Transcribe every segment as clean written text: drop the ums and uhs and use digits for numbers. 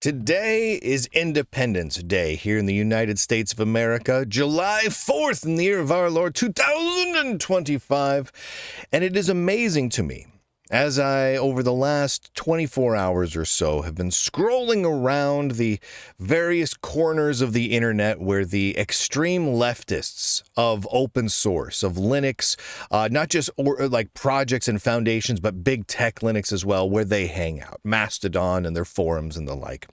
Today is Independence Day here in the United States of America, July 4th in the year of our Lord 2025. And it is amazing to me, as I, over the last 24 hours or so, have been scrolling around the various corners of the internet where the extreme leftists of open source, of Linux, not just like projects and foundations, but big tech Linux as well, where they hang out, Mastodon and their forums and the like.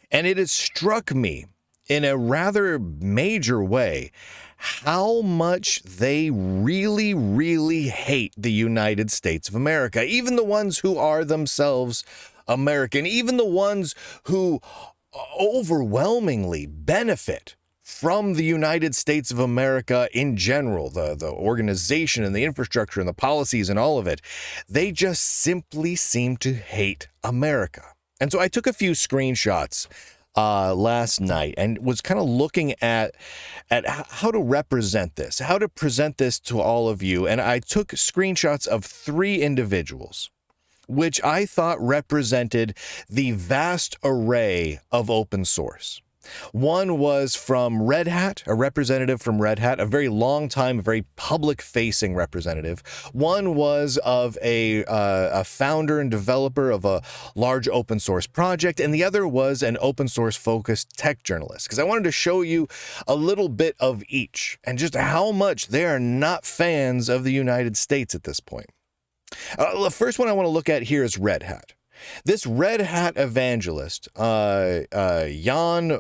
And it has struck me in a rather major way how much they really, really hate the United States of America. Even the ones who are themselves American, even the ones who overwhelmingly benefit from the United States of America in general, the organization and the infrastructure and the policies and all of it, they just simply seem to hate America. And so I took a few screenshots last night and was kind of looking at how to represent this, how to present this to all of you. And I took screenshots of 3 individuals, which I thought represented the vast array of open source. One was from Red Hat, a representative from Red Hat, a very long time, very public-facing representative. One was of a founder and developer of a large open source project, and the other was an open source focused tech journalist. Because I wanted to show you a little bit of each and just how much they are not fans of the United States at this point. The first one I want to look at here is Red Hat. This Red Hat Evangelist, Jan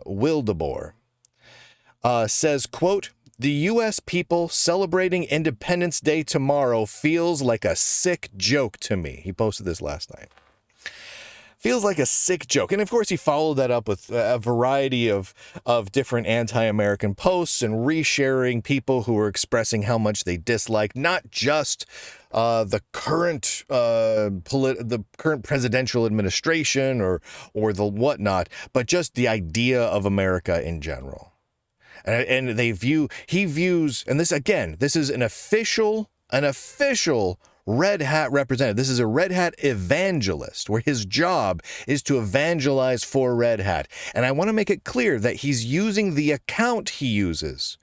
Wildeboer, says, quote, "The U.S. people celebrating Independence Day tomorrow feels like a sick joke to me." He posted this last night. Feels like a sick joke. And of course, he followed that up with a variety of different anti-American posts and resharing people who were expressing how much they dislike not just the current presidential administration or the whatnot, but just the idea of America in general. And he views, and this again, this is an official Red Hat representative. This is a Red Hat evangelist, where his job is to evangelize for Red Hat. And I want to make it clear that he's using the account he uses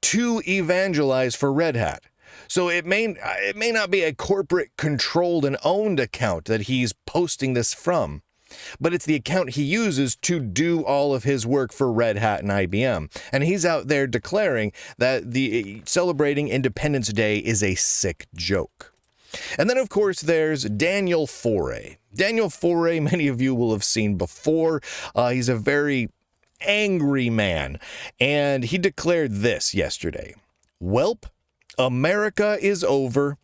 to evangelize for Red Hat. So it may not be a corporate controlled and owned account that he's posting this from, but it's the account he uses to do all of his work for Red Hat and IBM. And he's out there declaring that the celebrating Independence Day is a sick joke. And then, of course, there's Daniel Foray. Daniel Foray, many of you will have seen before. He's a very angry man, and he declared this yesterday. "Welp, America is over.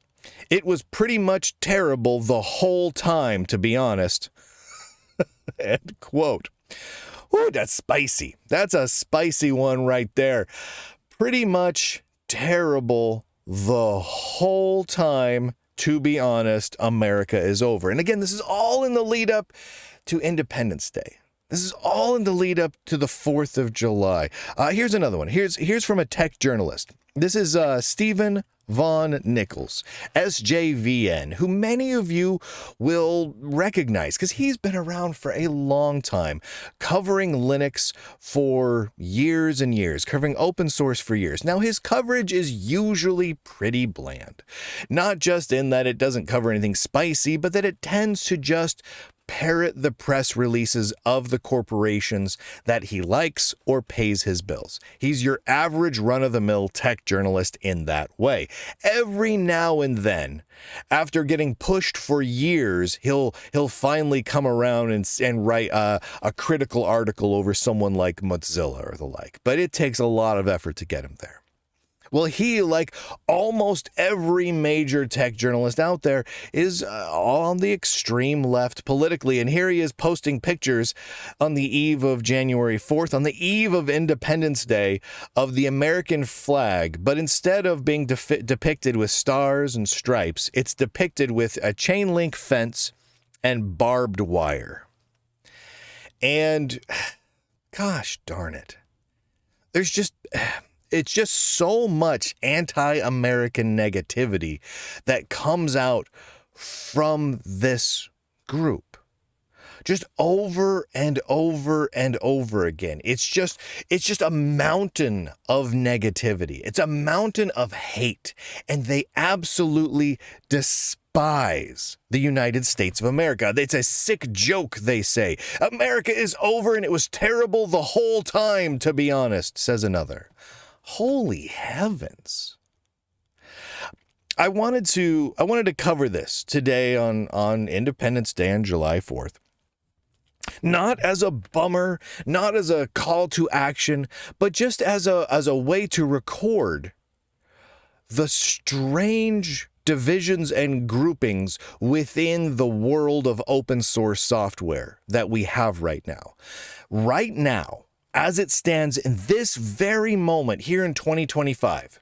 It was pretty much terrible the whole time, to be honest." End quote. Ooh, that's spicy. That's a spicy one right there. Pretty much terrible the whole time. To be honest, America is over. And again, this is all in the lead up to Independence Day. This is all in the lead up to the 4th of July. Here's another one. Here's from a tech journalist. This is Stephen Von Nichols, SJVN, who many of you will recognize because he's been around for a long time, covering Linux for years and years, covering open source for years. Now, his coverage is usually pretty bland, not just in that it doesn't cover anything spicy, but that it tends to just parrot the press releases of the corporations that he likes or pays his bills. He's your average run-of-the-mill tech journalist in that way. Every now and then, after getting pushed for years, he'll finally come around and write a critical article over someone like Mozilla or the like. But it takes a lot of effort to get him there. Well, he, like almost every major tech journalist out there, is on the extreme left politically. And here he is posting pictures on the eve of January 4th, on the eve of Independence Day, of the American flag. But instead of being depicted with stars and stripes, it's depicted with a chain link fence and barbed wire. And gosh darn it. It's just so much anti-American negativity that comes out from this group. just over and over and over again. It's just a mountain of negativity. It's a mountain of hate, and they absolutely despise the United States of America. It's a sick joke, they say. America is over and it was terrible the whole time, to be honest, says another. Holy heavens. I wanted to cover this today on Independence Day on July 4th. Not as a bummer, not as a call to action, but just as a way to record the strange divisions and groupings within the world of open source software that we have right now. Right now, as it stands in this very moment here in 2025,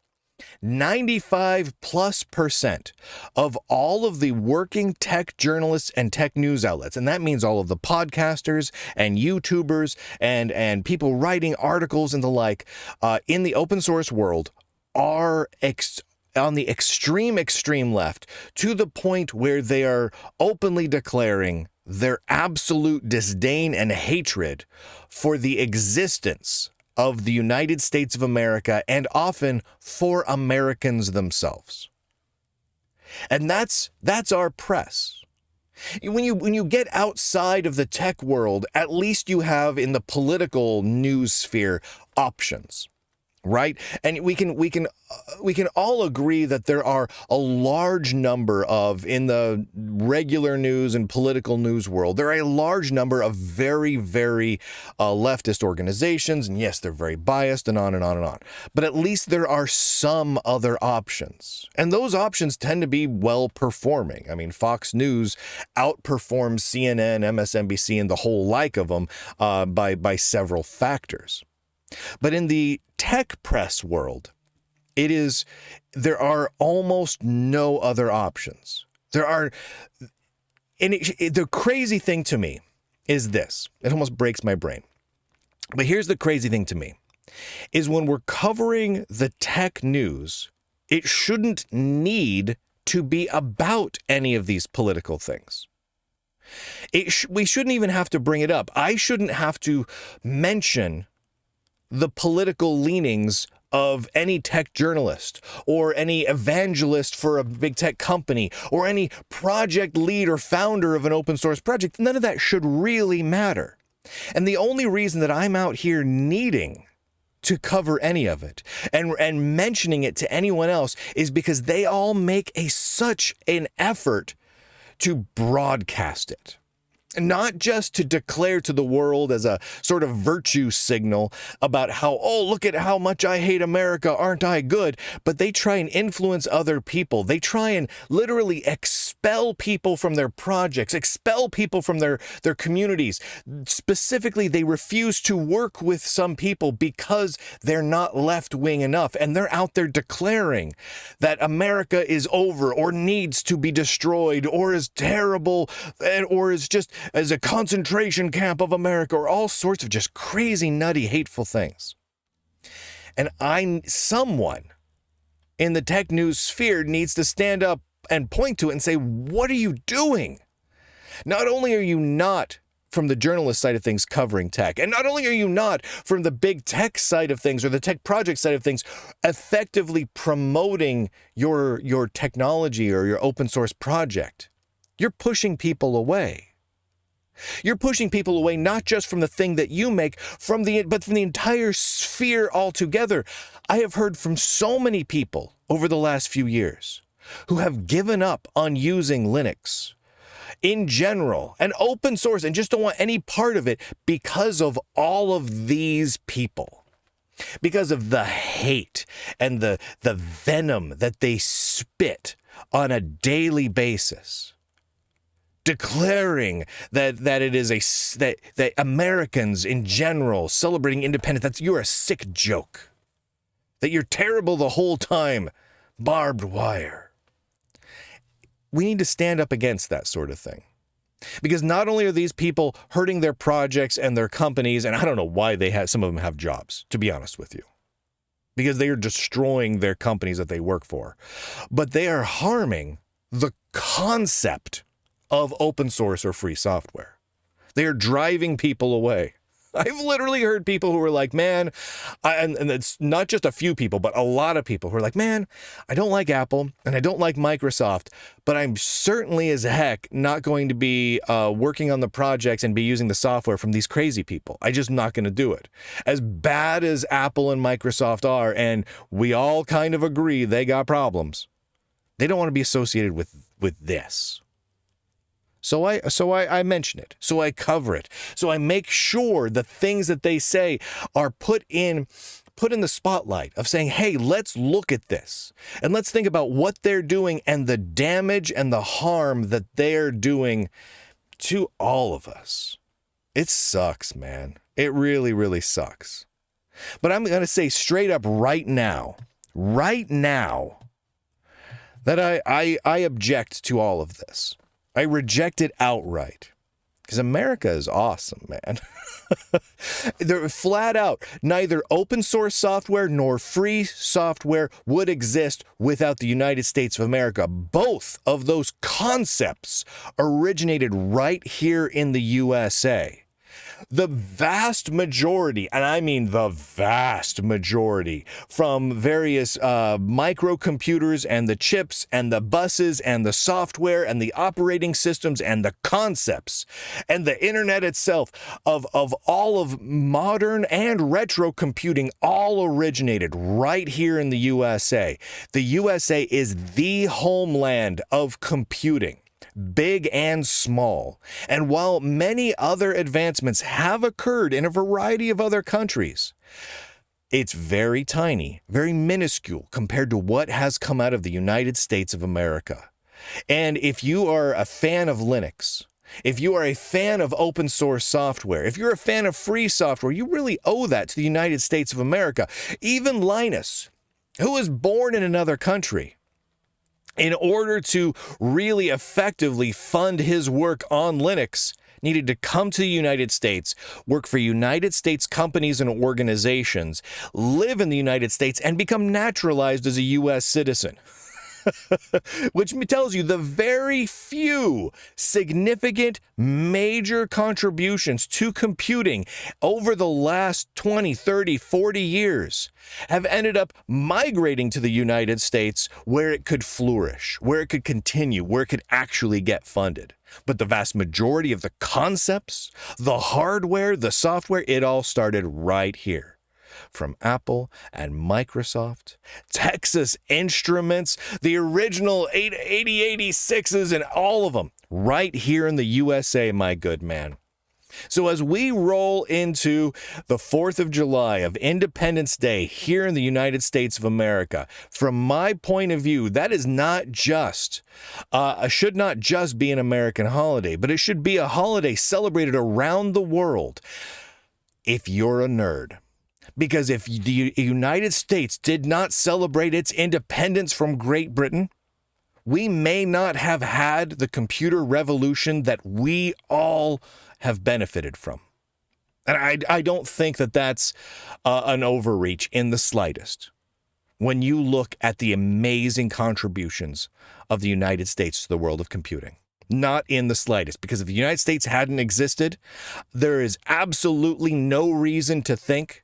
95+% of all of the working tech journalists and tech news outlets, and that means all of the podcasters and YouTubers and people writing articles and the like in the open source world, are on the extreme left, to the point where they are openly declaring their absolute disdain and hatred for the existence of the United States of America, and often for Americans themselves. And that's our press. When you get outside of the tech world, at least you have in the political news sphere options. Right? And we can all agree that there are a large number of, in the regular news and political news world, there are a large number of very, very leftist organizations. And yes, they're very biased and on and on and on. But at least there are some other options. And those options tend to be well performing. I mean, Fox News outperforms CNN, MSNBC, and the whole like of them by several factors. But in the tech press world, there are almost no other options. The crazy thing to me is this. It almost breaks my brain. But here's the crazy thing to me, is when we're covering the tech news, it shouldn't need to be about any of these political things. We shouldn't even have to bring it up. I shouldn't have to mention the political leanings of any tech journalist or any evangelist for a big tech company or any project lead or founder of an open source project. None of that should really matter. And the only reason that I'm out here needing to cover any of it and mentioning it to anyone else is because they all make such an effort to broadcast it. Not just to declare to the world as a sort of virtue signal about how, oh, look at how much I hate America, aren't I good? But they try and influence other people. They try and literally expel people from their projects, expel people from their communities. Specifically, they refuse to work with some people because they're not left-wing enough. And they're out there declaring that America is over or needs to be destroyed or is terrible or is just as a concentration camp of America, or all sorts of just crazy, nutty, hateful things. And someone in the tech news sphere needs to stand up and point to it and say, what are you doing? Not only are you not from the journalist side of things covering tech, and not only are you not from the big tech side of things or the tech project side of things effectively promoting your technology or your open source project, you're pushing people away. You're pushing people away not just from the thing that you make, but from the entire sphere altogether. I have heard from so many people over the last few years who have given up on using Linux in general and open source and just don't want any part of it because of all of these people. Because of the hate and the venom that they spit on a daily basis. Declaring that it is that Americans in general celebrating independence, you're a sick joke. That you're terrible the whole time. Barbed wire. We need to stand up against that sort of thing. Because not only are these people hurting their projects and their companies, and I don't know why some of them have jobs, to be honest with you. Because they are destroying their companies that they work for. But they are harming the concept of open source or free software. They're driving people away. I've literally heard people who are like, man, and it's not just a few people, but a lot of people who are like, man, I don't like Apple and I don't like Microsoft, but I'm certainly as heck not going to be working on the projects and be using the software from these crazy people. I'm just not going to do it. As bad as Apple and Microsoft are, and we all kind of agree they got problems, they don't want to be associated with this. So I mention it. So I cover it. So I make sure the things that they say are put in the spotlight of saying, hey, let's look at this and let's think about what they're doing and the damage and the harm that they're doing to all of us. It sucks, man. It really, really sucks. But I'm going to say straight up right now, that I object to all of this. I reject it outright because America is awesome, man. They're flat out. Neither open source software nor free software would exist without the United States of America. Both of those concepts originated right here in the USA. The vast majority, and I mean the vast majority, from various microcomputers and the chips and the buses and the software and the operating systems and the concepts and the internet itself of all of modern and retro computing all originated right here in the USA. The USA is the homeland of computing. Big and small. And while many other advancements have occurred in a variety of other countries, it's very tiny, very minuscule compared to what has come out of the United States of America. And if you are a fan of Linux, if you are a fan of open source software, if you're a fan of free software, you really owe that to the United States of America. Even Linus, who was born in another country, in order to really effectively fund his work on Linux, needed to come to the United States, work for United States companies and organizations, live in the United States, and become naturalized as a U.S. citizen. Which tells you the very few significant major contributions to computing over the last 20, 30, 40 years have ended up migrating to the United States where it could flourish, where it could continue, where it could actually get funded. But the vast majority of the concepts, the hardware, the software, it all started right here. From Apple and Microsoft, Texas Instruments, the original 8086s and all of them, right here in the USA, my good man. So as we roll into the 4th of July of Independence Day here in the United States of America, from my point of view, that is not just, should not just be an American holiday, but it should be a holiday celebrated around the world if you're a nerd. Because if the United States did not celebrate its independence from Great Britain, we may not have had the computer revolution that we all have benefited from. And I don't think that that's an overreach in the slightest. When you look at the amazing contributions of the United States to the world of computing. Not in the slightest, because if the United States hadn't existed, there is absolutely no reason to think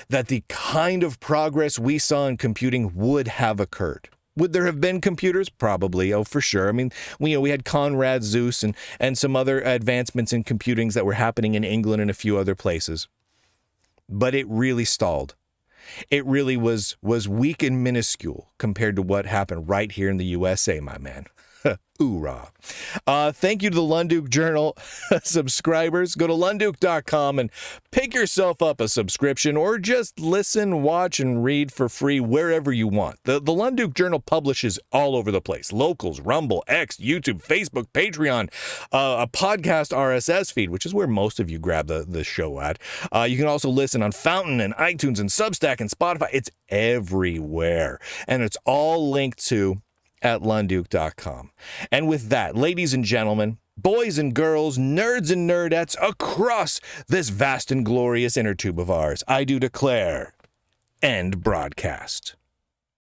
that the kind of progress we saw in computing would have occurred. Would there have been computers? Probably. Oh, for sure. I mean, we had Conrad Zeus and some other advancements in computings that were happening in England and a few other places. But it really stalled. It really was weak and minuscule compared to what happened right here in the USA, my man. Hoorah. Thank you to the Lunduke Journal subscribers. Go to lunduke.com and pick yourself up a subscription or just listen, watch, and read for free wherever you want. The Lunduke Journal publishes all over the place. Locals, Rumble, X, YouTube, Facebook, Patreon, a podcast RSS feed, which is where most of you grab the show at. You can also listen on Fountain and iTunes and Substack and Spotify. It's everywhere. And it's all linked to at lunduke.com. And with that, ladies and gentlemen, boys and girls, nerds and nerdettes across this vast and glorious inner tube of ours, I do declare, end broadcast.